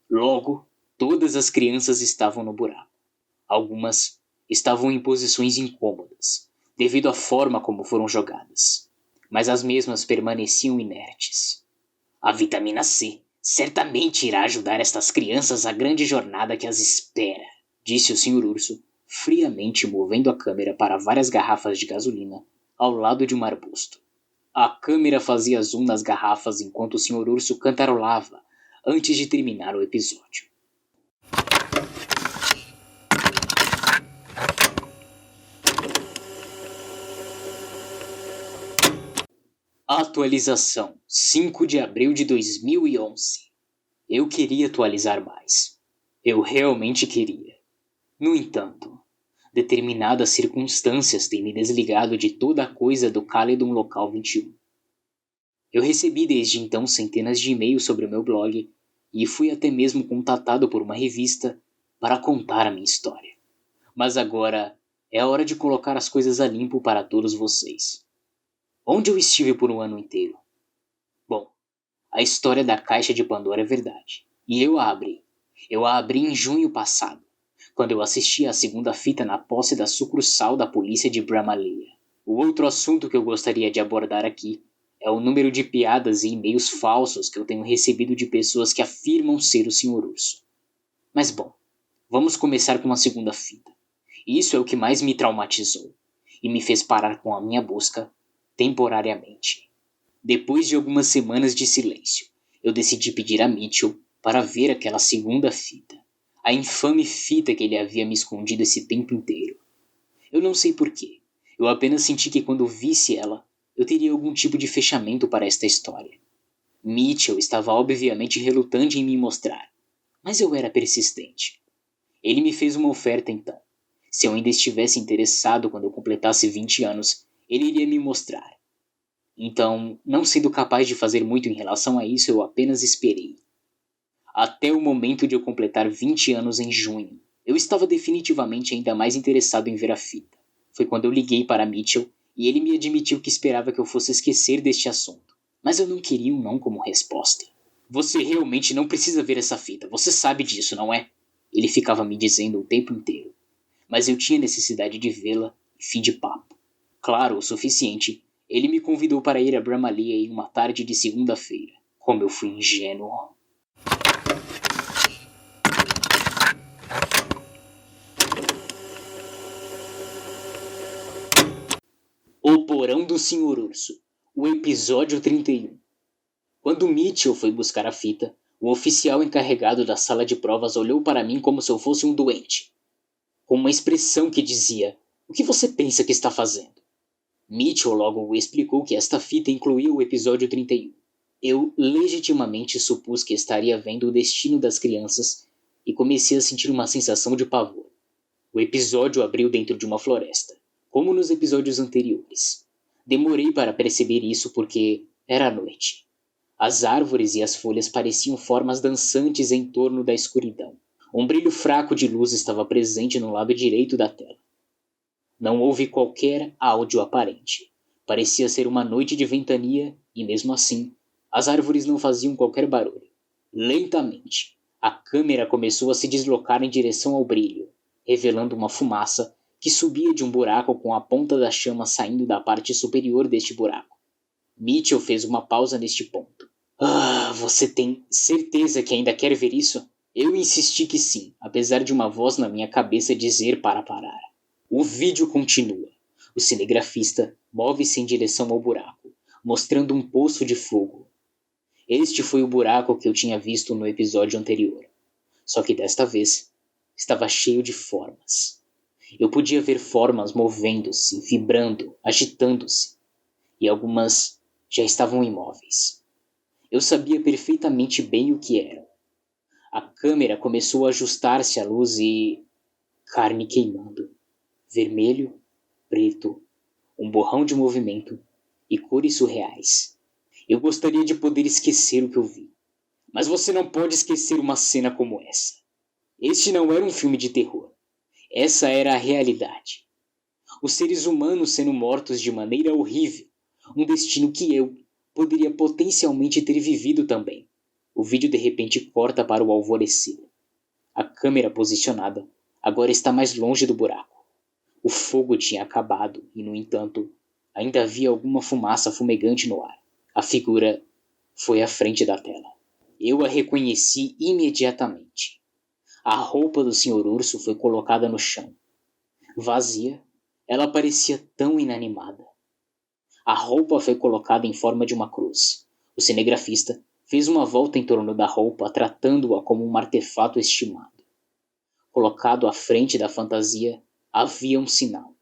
Logo, todas as crianças estavam no buraco. Algumas estavam em posições incômodas, devido à forma como foram jogadas, mas as mesmas permaneciam inertes. "A vitamina C certamente irá ajudar estas crianças à grande jornada que as espera", disse o Sr. Urso, friamente movendo a câmera para várias garrafas de gasolina ao lado de um arbusto. A câmera fazia zoom nas garrafas enquanto o Sr. Urso cantarolava antes de terminar o episódio. Atualização 5 de abril de 2011. Eu queria atualizar mais. Eu realmente queria. No entanto, determinadas circunstâncias têm me desligado de toda a coisa do Caledon Local 21. Eu recebi desde então centenas de e-mails sobre o meu blog e fui até mesmo contatado por uma revista para contar a minha história. Mas agora é a hora de colocar as coisas a limpo para todos vocês. Onde eu estive por um ano inteiro? Bom, a história da Caixa de Pandora é verdade. E eu a abri. Eu a abri em junho passado, quando eu assisti à segunda fita na posse da sucursal da polícia de Bramley. O outro assunto que eu gostaria de abordar aqui é o número de piadas e e-mails falsos que eu tenho recebido de pessoas que afirmam ser o Sr. Urso. Mas bom, vamos começar com a segunda fita. Isso é o que mais me traumatizou e me fez parar com a minha busca temporariamente. Depois de algumas semanas de silêncio, eu decidi pedir a Mitchell para ver aquela segunda fita. A infame fita que ele havia me escondido esse tempo inteiro. Eu não sei porquê. Eu apenas senti que quando visse ela, eu teria algum tipo de fechamento para esta história. Mitchell estava obviamente relutante em me mostrar, mas eu era persistente. Ele me fez uma oferta então. Se eu ainda estivesse interessado quando eu completasse 20 anos, ele iria me mostrar. Então, não sendo capaz de fazer muito em relação a isso, eu apenas esperei. Até o momento de eu completar 20 anos em junho, eu estava definitivamente ainda mais interessado em ver a fita. Foi quando eu liguei para Mitchell e ele me admitiu que esperava que eu fosse esquecer deste assunto. Mas eu não queria um não como resposta. Você realmente não precisa ver essa fita, você sabe disso, não é? Ele ficava me dizendo o tempo inteiro. Mas eu tinha necessidade de vê-la e fim de papo. Claro, o suficiente. Ele me convidou para ir a Bramalia em uma tarde de segunda-feira. Como eu fui ingênuo. O Porão do Sr. Urso. O episódio 31. Quando Mitchell foi buscar a fita, o oficial encarregado da sala de provas olhou para mim como se eu fosse um doente. Com uma expressão que dizia: "O que você pensa que está fazendo?" Mitchell logo explicou que esta fita incluía o episódio 31. Eu legitimamente supus que estaria vendo o destino das crianças e comecei a sentir uma sensação de pavor. O episódio abriu dentro de uma floresta, como nos episódios anteriores. Demorei para perceber isso porque era noite. As árvores e as folhas pareciam formas dançantes em torno da escuridão. Um brilho fraco de luz estava presente no lado direito da tela. Não houve qualquer áudio aparente. Parecia ser uma noite de ventania e, mesmo assim, as árvores não faziam qualquer barulho. Lentamente, a câmera começou a se deslocar em direção ao brilho, revelando uma fumaça que subia de um buraco com a ponta da chama saindo da parte superior deste buraco. Mitchell fez uma pausa neste ponto. Você tem certeza que ainda quer ver isso? Eu insisti que sim, apesar de uma voz na minha cabeça dizer para parar. O vídeo continua. O cinegrafista move-se em direção ao buraco, mostrando um poço de fogo. Este foi o buraco que eu tinha visto no episódio anterior. Só que desta vez, estava cheio de formas. Eu podia ver formas movendo-se, vibrando, agitando-se. E algumas já estavam imóveis. Eu sabia perfeitamente bem o que eram. A câmera começou a ajustar-se à luz e... carne queimando. Vermelho, preto, um borrão de movimento e cores surreais. Eu gostaria de poder esquecer o que eu vi. Mas você não pode esquecer uma cena como essa. Este não era um filme de terror. Essa era a realidade. Os seres humanos sendo mortos de maneira horrível. Um destino que eu poderia potencialmente ter vivido também. O vídeo de repente corta para o alvorecer. A câmera posicionada agora está mais longe do buraco. O fogo tinha acabado e, no entanto, ainda havia alguma fumaça fumegante no ar. A figura foi à frente da tela. Eu a reconheci imediatamente. A roupa do Sr. Urso foi colocada no chão. Vazia, ela parecia tão inanimada. A roupa foi colocada em forma de uma cruz. O cinegrafista fez uma volta em torno da roupa, tratando-a como um artefato estimado. Colocado à frente da fantasia, havia um sinal.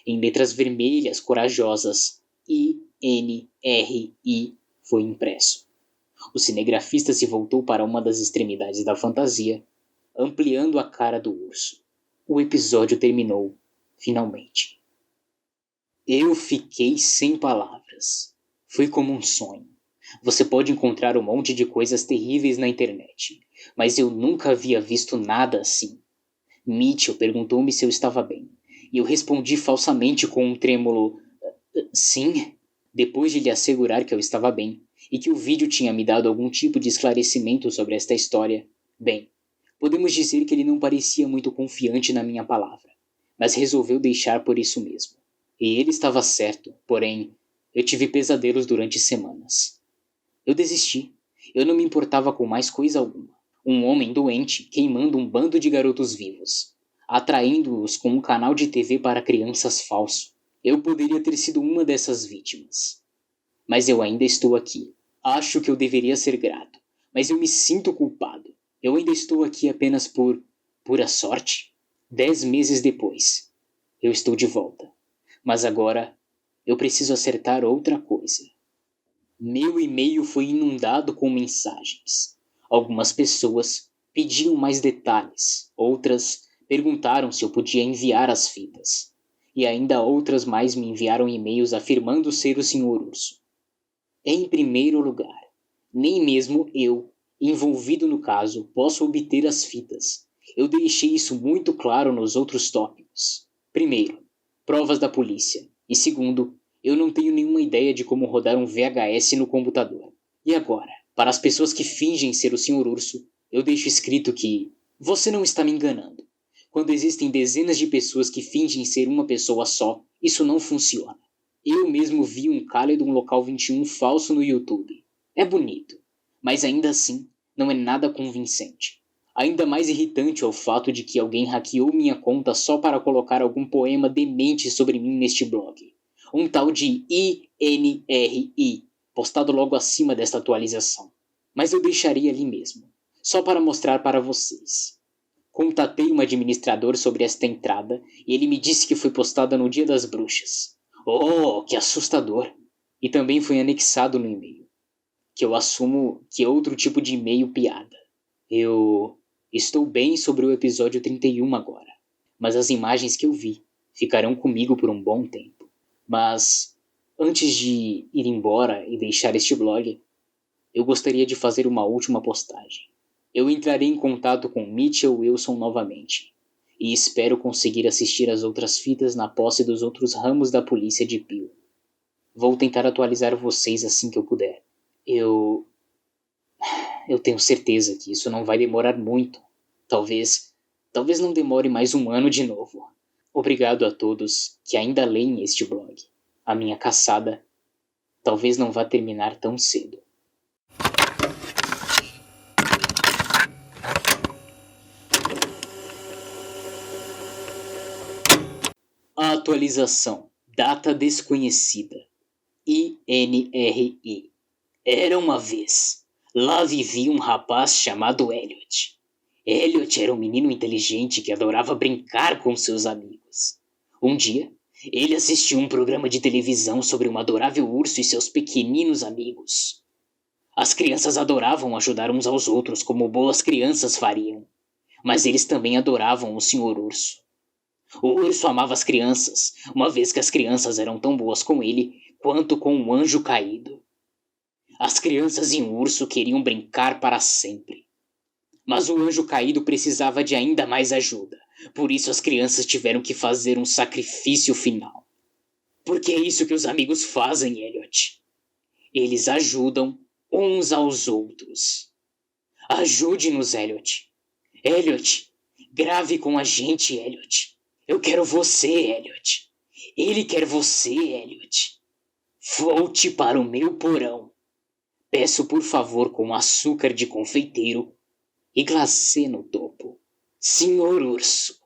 Em letras vermelhas corajosas, INRI foi impresso. O cinegrafista se voltou para uma das extremidades da fantasia, ampliando a cara do urso. O episódio terminou, finalmente. Eu fiquei sem palavras. Foi como um sonho. Você pode encontrar um monte de coisas terríveis na internet, mas eu nunca havia visto nada assim. Mitchell perguntou-me se eu estava bem, e eu respondi falsamente com um trêmulo sim, depois de lhe assegurar que eu estava bem, e que o vídeo tinha me dado algum tipo de esclarecimento sobre esta história. Bem, podemos dizer que ele não parecia muito confiante na minha palavra, mas resolveu deixar por isso mesmo. E ele estava certo, porém, eu tive pesadelos durante semanas. Eu desisti. Eu não me importava com mais coisa alguma. Um homem doente queimando um bando de garotos vivos, atraindo-os com um canal de TV para crianças falso. Eu poderia ter sido uma dessas vítimas. Mas eu ainda estou aqui. Acho que eu deveria ser grato, mas eu me sinto culpado. Eu ainda estou aqui apenas por pura sorte. 10 meses depois, eu estou de volta. Mas agora eu preciso acertar outra coisa. Meu e-mail foi inundado com mensagens. Algumas pessoas pediam mais detalhes, outras perguntaram se eu podia enviar as fitas. E ainda outras mais me enviaram e-mails afirmando ser o Sr. Urso. Em primeiro lugar, nem mesmo eu, envolvido no caso, posso obter as fitas. Eu deixei isso muito claro nos outros tópicos. Primeiro, provas da polícia. E segundo, eu não tenho nenhuma ideia de como rodar um VHS no computador. E agora, para as pessoas que fingem ser o Sr. Urso, eu deixo escrito que você não está me enganando. Quando existem dezenas de pessoas que fingem ser uma pessoa só, isso não funciona. Eu mesmo vi um Cálido Local 21 falso no YouTube. É bonito, mas ainda assim não é nada convincente. Ainda mais irritante é o fato de que alguém hackeou minha conta só para colocar algum poema demente sobre mim neste blog. Um tal de INRI, postado logo acima desta atualização. Mas eu deixaria ali mesmo, só para mostrar para vocês. Contatei um administrador sobre esta entrada e ele me disse que foi postada no Dia das Bruxas. Oh, que assustador! E também foi anexado no e-mail, que eu assumo que é outro tipo de e-mail piada. Eu estou bem sobre o episódio 31 agora, mas as imagens que eu vi ficarão comigo por um bom tempo. Mas, antes de ir embora e deixar este blog, eu gostaria de fazer uma última postagem. Eu entrarei em contato com Mitchell Wilson novamente, e espero conseguir assistir às outras fitas na posse dos outros ramos da polícia de Peel. Vou tentar atualizar vocês assim que eu puder. Eu tenho certeza que isso não vai demorar muito. Talvez não demore mais um ano de novo. Obrigado a todos que ainda leem este blog. A minha caçada talvez não vá terminar tão cedo. A atualização. Data desconhecida. INRI. Era uma vez. Lá vivia um rapaz chamado Elliot. Elliot era um menino inteligente que adorava brincar com seus amigos. Um dia, ele assistiu um programa de televisão sobre um adorável urso e seus pequeninos amigos. As crianças adoravam ajudar uns aos outros como boas crianças fariam. Mas eles também adoravam o Sr. Urso. O urso amava as crianças, uma vez que as crianças eram tão boas com ele quanto com um anjo caído. As crianças e um urso queriam brincar para sempre. Mas o anjo caído precisava de ainda mais ajuda. Por isso as crianças tiveram que fazer um sacrifício final. Porque é isso que os amigos fazem, Elliot. Eles ajudam uns aos outros. Ajude-nos, Elliot. Elliot, grave com a gente, Elliot. Eu quero você, Elliot. Ele quer você, Elliot. Volte para o meu porão. Peço por favor com açúcar de confeiteiro e glacê no topo. Sr. Urso.